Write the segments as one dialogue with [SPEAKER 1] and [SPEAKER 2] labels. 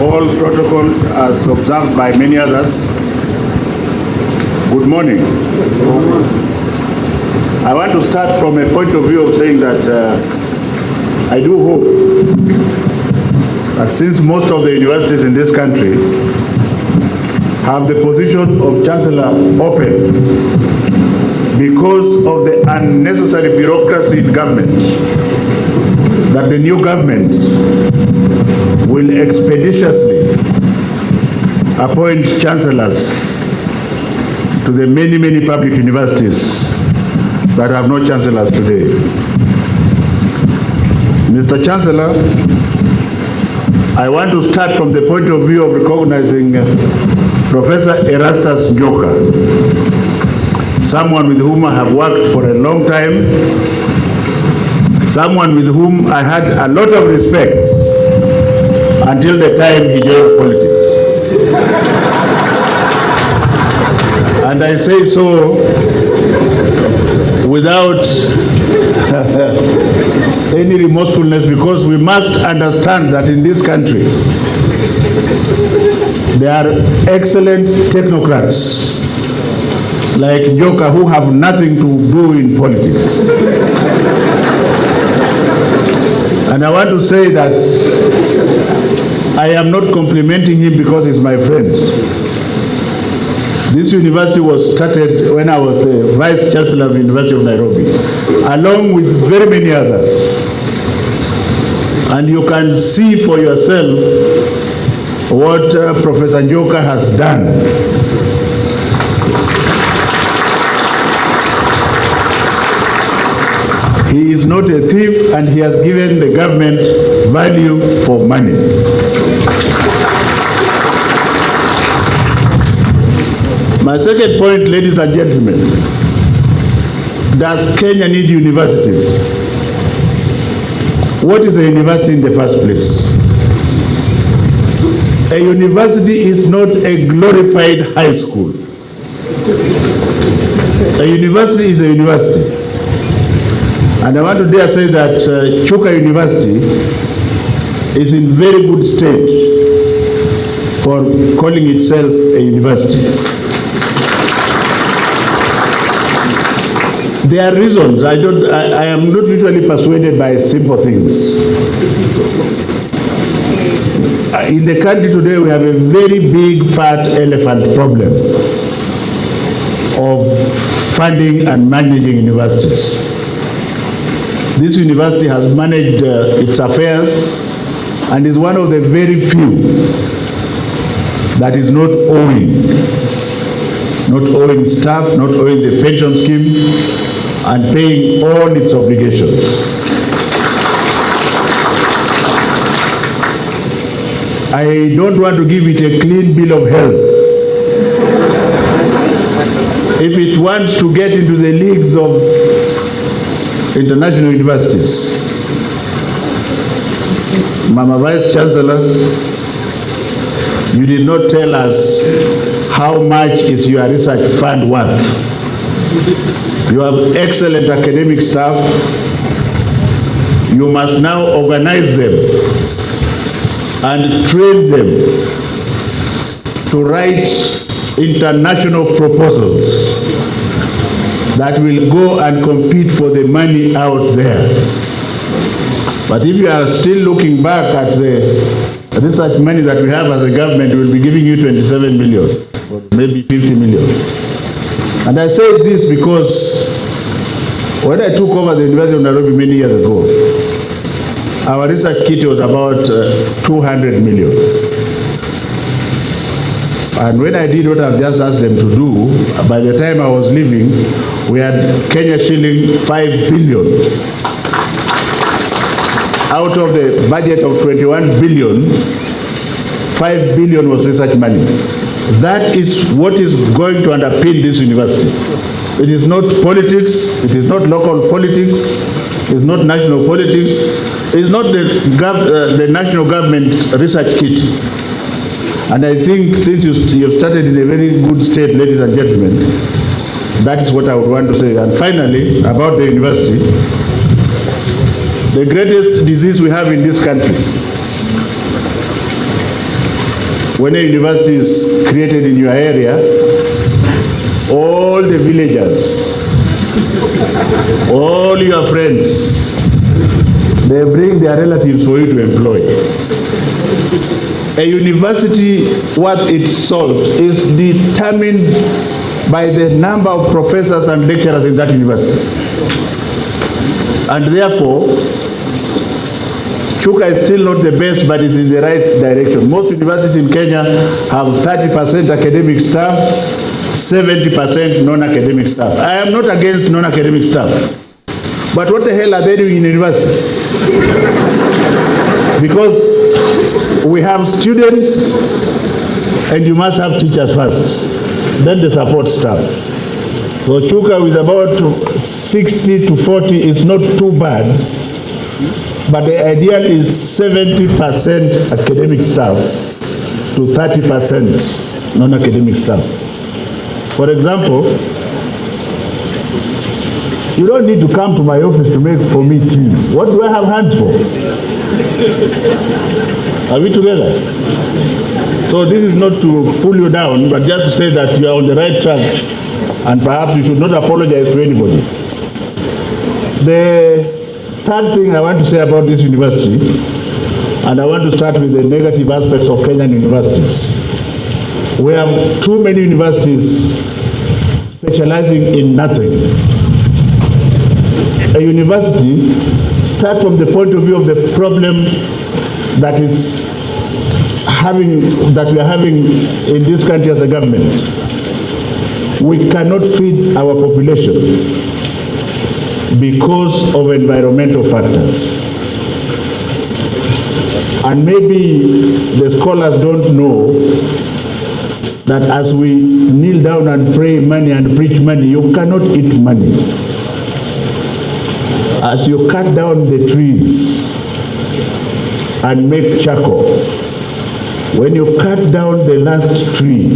[SPEAKER 1] all protocol as observed by many others. Good morning. I want to start from a point of view of saying that I do hope that since most of the universities in this country have the position of Chancellor open because of the unnecessary bureaucracy in government, that the new government will expeditiously appoint chancellors to the many, many public universities that have no chancellors today. Mr. Chancellor, I want to start from the point of view of recognizing Professor Erastus Chuka, someone with whom I have worked for a long time, someone with whom I had a lot of respect until the time he joined politics. And I say so without any remorsefulness, because we must understand that in this country there are excellent technocrats like Chuka who have nothing to do in politics. And I want to say that I am not complimenting him because he's my friend. This university was started when I was the Vice Chancellor of the University of Nairobi, along with very many others. And you can see for yourself what Professor Chuka has done. He is not a thief, and he has given the government value for money. My second point, ladies and gentlemen, does Kenya need universities? What is a university in the first place? A university is not a glorified high school. A university is a university. And I want to dare say that Chuka University is in very good state for calling itself a university. There are reasons. I am not usually persuaded by simple things. In the country today, we have a very big fat elephant problem of funding and managing universities. This university has managed its affairs and is one of the very few that is not owing staff, not owing the pension scheme, and paying all its obligations. I don't want to give it a clean bill of health. If it wants to get into the leagues of international universities. Mama Vice Chancellor, you did not tell us how much is your research fund worth. You have excellent academic staff. You must now organize them and train them to write international proposals that will go and compete for the money out there. But if you are still looking back at the research money that we have as a government, we will be giving you 27 million, or maybe 50 million. And I say this because when I took over the University of Nairobi many years ago, our research kit was about 200 million. And when I did what I've just asked them to do, by the time I was leaving, we had Kenya shilling 5 billion. Out of the budget of 21 billion, 5 billion was research money. That is what is going to underpin this university. It is not politics, it is not local politics, it is not national politics, it is not the national government research kit. And I think since you have started in a very good state, ladies and gentlemen, that is what I would want to say. And finally, about the university, the greatest disease we have in this country when a university is created in your area, all the villagers, all your friends, they bring their relatives for you to employ. A university, worth its salt, is determined by the number of professors and lecturers in that university. And therefore, Chuka is still not the best, but it's in the right direction. Most universities in Kenya have 30% academic staff, 70% non-academic staff. I am not against non-academic staff. But what the hell are they doing in university? Because we have students and you must have teachers first, then the support staff. So Chuka with about 60 to 40 is not too bad, but the ideal is 70% academic staff to 30% non-academic staff. For example, you don't need to come to my office to make for me tea. What do I have hands for? Are we together? So this is not to pull you down, but just to say that you are on the right track and perhaps you should not apologize to anybody. The third thing I want to say about this university, and I want to start with the negative aspects of Kenyan universities. We have too many universities specializing in nothing. A university starts from the point of view of the problem that we are having in this country as a government. We cannot feed our population because of environmental factors. And maybe the scholars don't know that as we kneel down and pray money and preach money, you cannot eat money. As you cut down the trees and make charcoal, when you cut down the last tree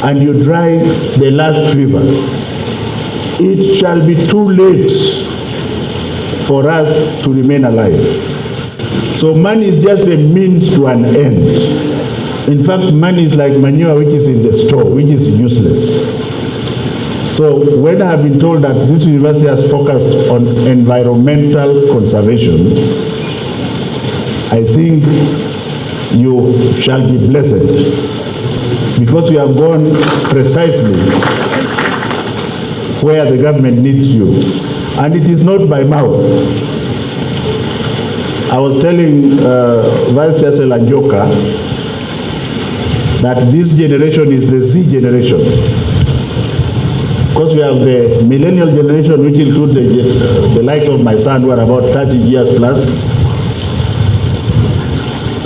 [SPEAKER 1] and you dry the last river, it shall be too late for us to remain alive. So money is just a means to an end. In fact, money is like manure which is in the store, which is useless. So when I have been told that this university has focused on environmental conservation, I think you shall be blessed, because you have gone precisely where the government needs you. And it is not by mouth. I was telling Vice Chancellor Chuka that this generation is the Z generation. Because we have the millennial generation, which includes the likes of my son, who are about 30 years plus.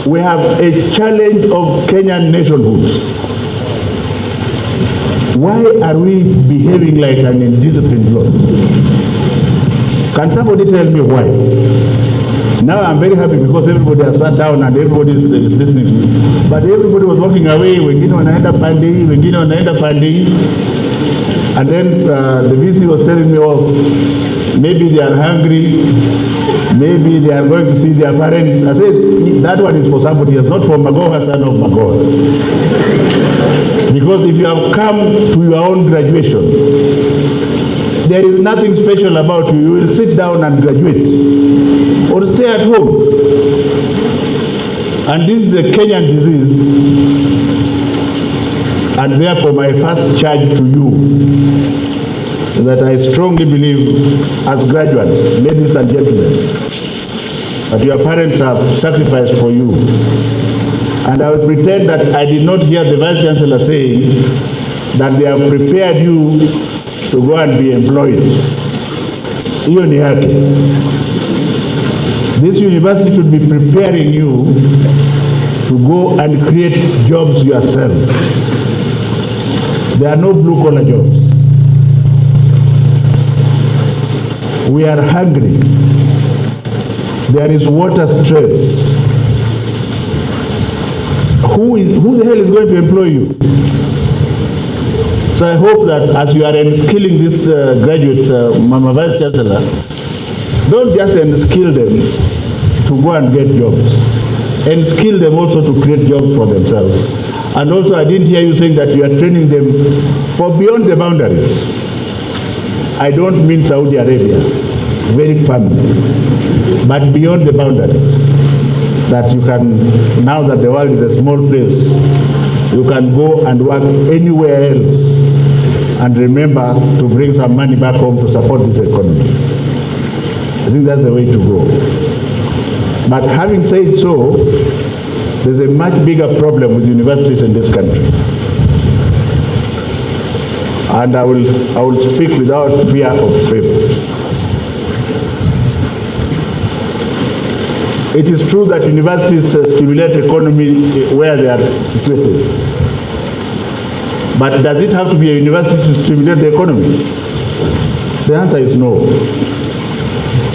[SPEAKER 1] We have a challenge of Kenyan nationhood. Why are we behaving like an indisciplined lot? Can somebody tell me why? Now I'm very happy because everybody has sat down and everybody is listening to me. But everybody was walking away, wengine wanaenda pandi, wengine wanaenda pandi. And then the VC was telling me, oh, maybe they are hungry, maybe they are going to see their parents. I said, that one is for somebody else, not for Magoha, son of Magoha. Because if you have come to your own graduation, there is nothing special about you. You will sit down and graduate or stay at home. And this is a Kenyan disease. And therefore my first charge to you is that I strongly believe, as graduates, ladies and gentlemen, that your parents have sacrificed for you. And I will pretend that I did not hear the Vice Chancellor saying that they have prepared you to go and be employed. Hiyo ni yake. This university should be preparing you to go and create jobs yourself. There are no blue-collar jobs. We are hungry. There is water stress. Who the hell is going to employ you? So I hope that as you are enskilling this graduate, Mama Vice Chancellor, don't just enskill them to go and get jobs. and skill them also to create jobs for themselves. And also, I didn't hear you saying that you are training them for beyond the boundaries. I don't mean Saudi Arabia, very firmly, but beyond the boundaries. That you can, now that the world is a small place, you can go and work anywhere else and remember to bring some money back home to support this economy. I think that's the way to go. But having said so, there's a much bigger problem with universities in this country. And I will speak without fear of favor. It is true that universities stimulate economy where they are situated. But does it have to be a university to stimulate the economy? The answer is no.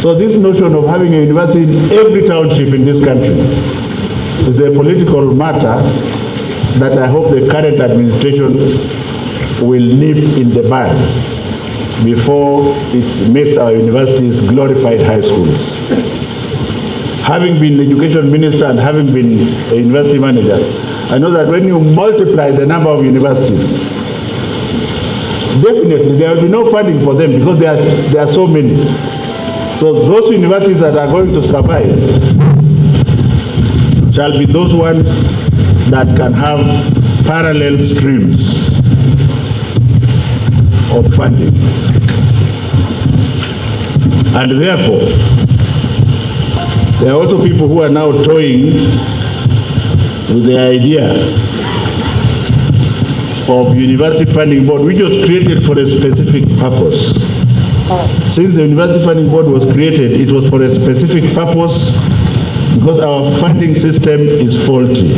[SPEAKER 1] So this notion of having a university in every township in this country is a political matter that I hope the current administration will nip in the bud before it makes our universities glorified high schools. Having been education minister and having been a university manager, I know that when you multiply the number of universities, definitely there will be no funding for them because there are so many. So those universities that are going to survive shall be those ones that can have parallel streams of funding. And therefore, there are also people who are now toying with the idea of University Funding Board, which was created for a specific purpose. Since the University Funding Board was created, it was for a specific purpose because our funding system is faulty.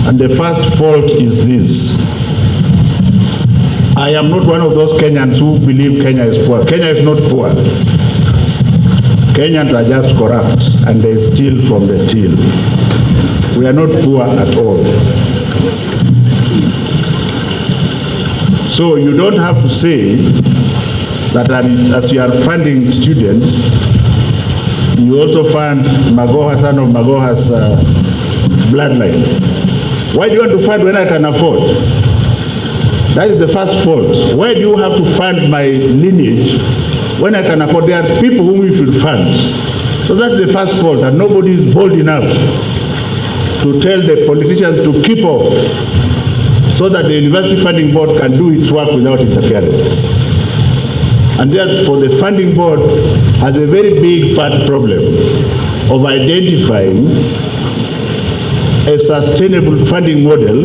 [SPEAKER 1] And the first fault is this. I am not one of those Kenyans who believe Kenya is poor. Kenya is not poor. Kenyans are just corrupt and they steal from the till. We are not poor at all. So you don't have to say that as you are funding students, you also fund Magoha, son of Magoha's bloodline. Why do you want to fund when I can afford? That is the first fault. Why do you have to fund my lineage when I can afford? There are people whom you should fund. So that's the first fault, and nobody is bold enough to tell the politicians to keep off so that the University Funding Board can do its work without interference. And therefore the Funding Board has a very big fat problem of identifying a sustainable funding model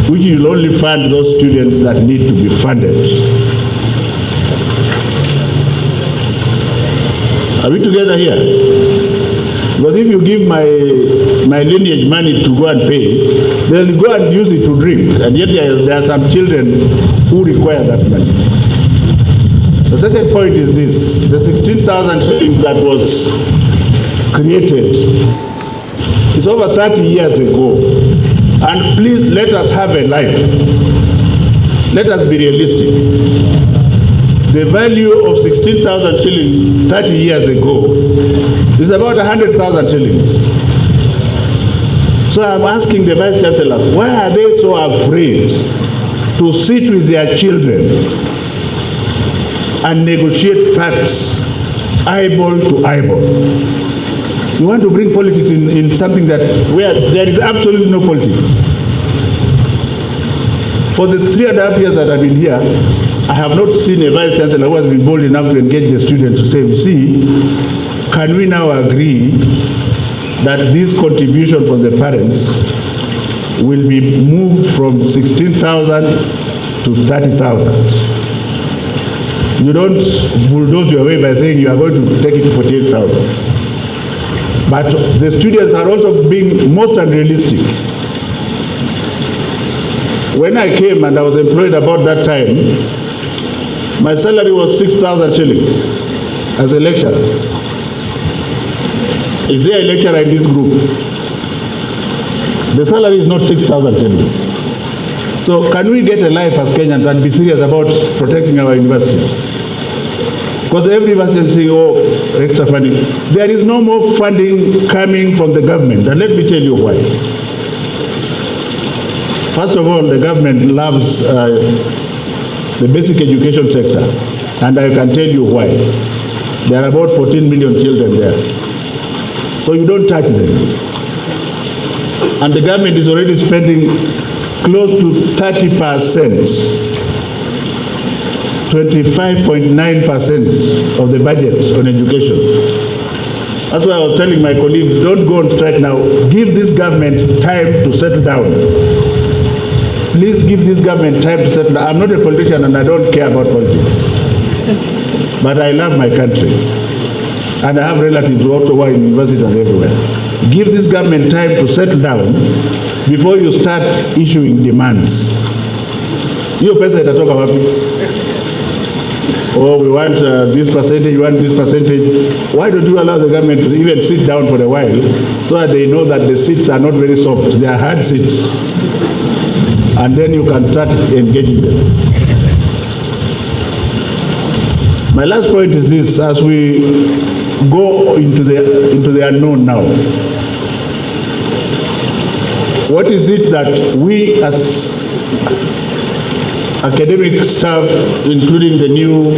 [SPEAKER 1] which will only fund those students that need to be funded. Are we together here? Because if you give my lineage money to go and pay, they'll go and use it to drink, and yet there are some children who require that money. The second point is this: the 16,000 shillings that was created is over 30 years ago, and please let us have a life. Let us be realistic. The value of 16,000 shillings 30 years ago is about 100,000 shillings. So I'm asking the Vice Chancellor, why are they so afraid to sit with their children and negotiate facts eyeball to eyeball? You want to bring politics in something where there is absolutely no politics. For the 3.5 years that I've been here, I have not seen a Vice Chancellor who has been bold enough to engage the students to say, you see, can we now agree that this contribution from the parents will be moved from 16,000 to 30,000? You don't bulldoze your way by saying you are going to take it to 48,000. But the students are also being most unrealistic. When I came and I was employed about that time, my salary was 6,000 shillings as a lecturer. Is there a lecturer in this group? The salary is not 6,000 shillings. So can we get a life as Kenyans and be serious about protecting our universities? Because every university is saying, oh, extra funding. There is no more funding coming from the government, and let me tell you why. First of all, the government loves the basic education sector, and I can tell you why. There are about 14 million children there. So you don't touch them. And the government is already spending close to 30%, 25.9% of the budget on education. That's why I was telling my colleagues, don't go on strike now. Give this government time to settle down. Please give this government time to settle down. I'm not a politician and I don't care about politics. But I love my country. And I have relatives who also work in universities and everywhere. Give this government time to settle down before you start issuing demands. Hiyo pesa itatoka wapi? Oh, we want this percentage, we want this percentage. Why don't you allow the government to even sit down for a while so that they know that the seats are not very soft, they are hard seats. And then you can start engaging them. My last point is this: as we go into the unknown now, what is it that we as academic staff, including the new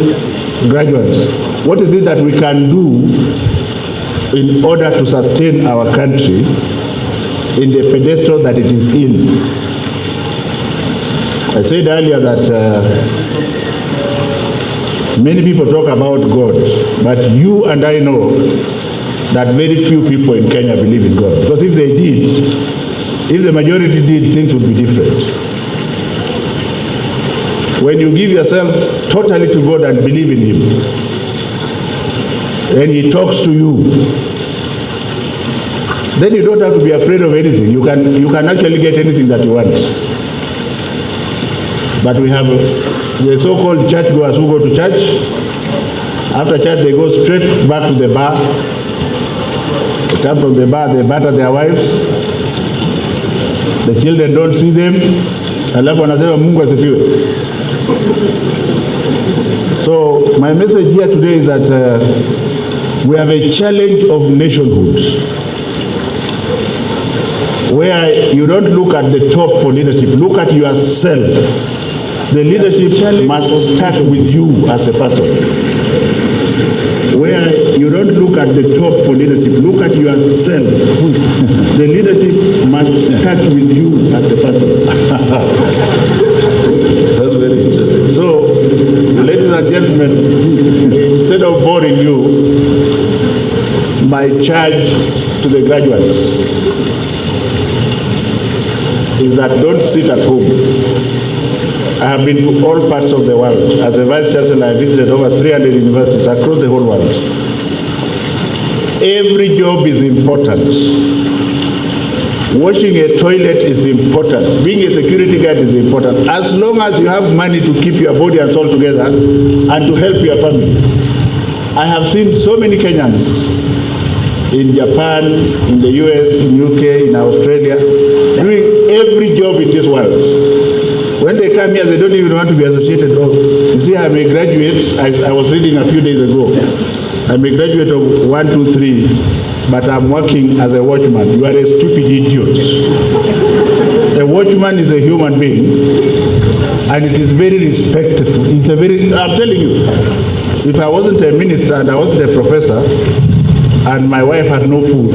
[SPEAKER 1] graduates, what is it that we can do in order to sustain our country in the pedestal that it is in? I said earlier that many people talk about God, but you and I know that very few people in Kenya believe in God. Because if they did, if the majority did, things would be different. When you give yourself totally to God and believe in Him, and He talks to you, then you don't have to be afraid of anything. You can actually get anything that you want. But we have the so-called churchgoers who go to church. After church, they go straight back to the bar. They come from the bar, they batter their wives. The children don't see them. Alafu wanasema Mungu asifiwe. So my message here today is that we have a challenge of nationhood, where you don't look at the top for leadership, look at yourself. The leadership must start with you as a person. Where you don't look at the top for leadership, look at yourself. The leadership must start with you as a person. That's very interesting. So, ladies and gentlemen, instead of boring you, my charge to the graduates is that don't sit at home. I have been to all parts of the world. As a Vice Chancellor, I visited over 300 universities across the whole world. Every job is important. Washing a toilet is important. Being a security guard is important. As long as you have money to keep your body and soul together and to help your family. I have seen so many Kenyans in Japan, in the US, in UK, in Australia, doing every job in this world. When they come here, they don't even want to be associated. You see, I'm a graduate. I was reading a few days ago. I'm a graduate of 1, 2, 3, but I'm working as a watchman. You are a stupid idiot. A watchman is a human being, and it is very respectful. I'm telling you, if I wasn't a minister and I wasn't a professor, and my wife had no food,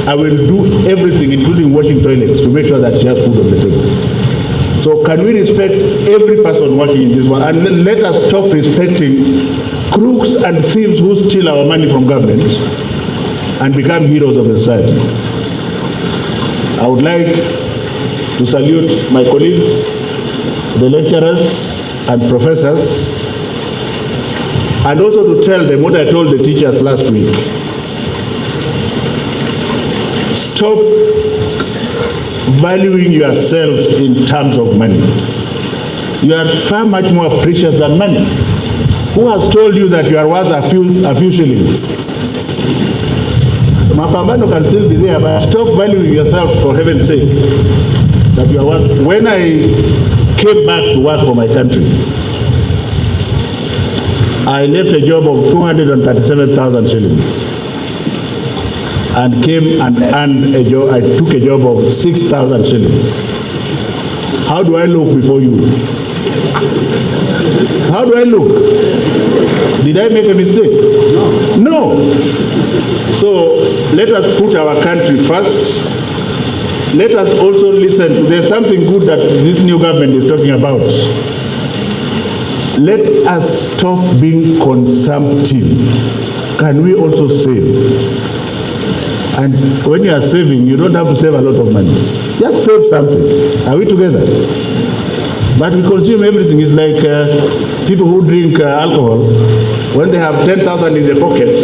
[SPEAKER 1] I will do everything, including washing toilets, to make sure that she has food on the table. So can we respect every person working in this world, and let us stop respecting crooks and thieves who steal our money from government and become heroes of the society. I would like to salute my colleagues, the lecturers and professors, and also to tell them what I told the teachers last week. Stop valuing yourselves in terms of money. You are far much more precious than money. Who has told you that you are worth a few shillings? Mapambano can still be there, but stop valuing yourself, for heaven's sake, that you are worth. When I came back to work for my country, I left a job of 237,000 shillings and came and earned a job. I took a job of 6,000 shillings. How do I look before you? How do I look? Did I make a mistake? No. So let us put our country first. Let us also listen to, there's something good that this new government is talking about. Let us stop being consumptive. Can we also save? And when you are saving, you don't have to save a lot of money. Just save something. Are we together? But we consume everything. It's like people who drink alcohol. When they have 10,000 in their pocket,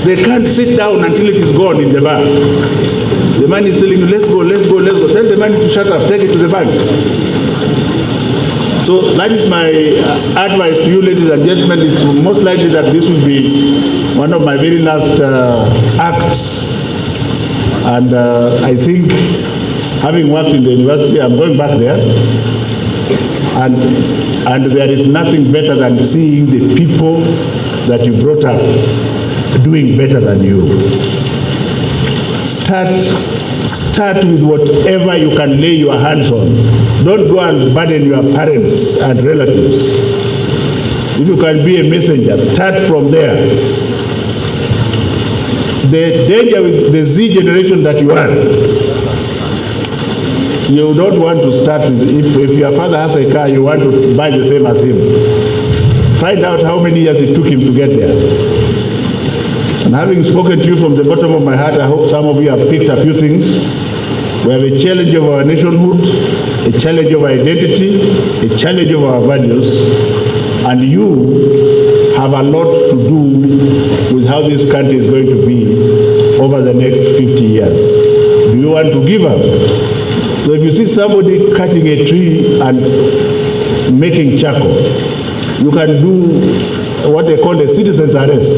[SPEAKER 1] they can't sit down until it is gone in the bar. The man is telling you, let's go, let's go, let's go. Tell the man to shut up, take it to the bank. So that is my advice to you, ladies and gentlemen. It's most likely that this will be one of my very last acts. And I think, having worked in the university, I'm going back there. And there is nothing better than seeing the people that you brought up doing better than you. Start with whatever you can lay your hands on. Don't go and burden your parents and relatives. If you can be a messenger, start from there. The danger with the Z generation that you are, you don't want to start with, if your father has a car, you want to buy the same as him. Find out how many years it took him to get there. And having spoken to you from the bottom of my heart, I hope some of you have picked a few things. We have a challenge of our nationhood, a challenge of our identity, a challenge of our values, and you have a lot to do with how this country is going to be over the next 50 years. Do you want to give up? So if you see somebody cutting a tree and making charcoal, you can do what they call a citizen's arrest.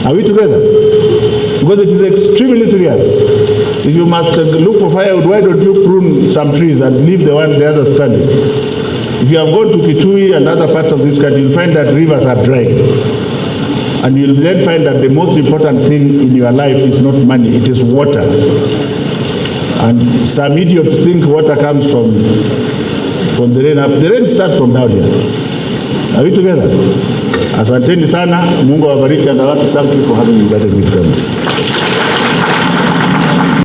[SPEAKER 1] Are we together? Because it is extremely serious. If you must look for firewood, why don't you prune some trees and leave the other standing? If you have gone to Kitui and other parts of this country, you'll find that rivers are dry. And you'll then find that the most important thing in your life is not money, it is water. And some idiots think water comes from the rain up. The rain starts from down here. Are we together? Asanteni sana, Mungu awabariki, and I want to thank you for having invited me to come.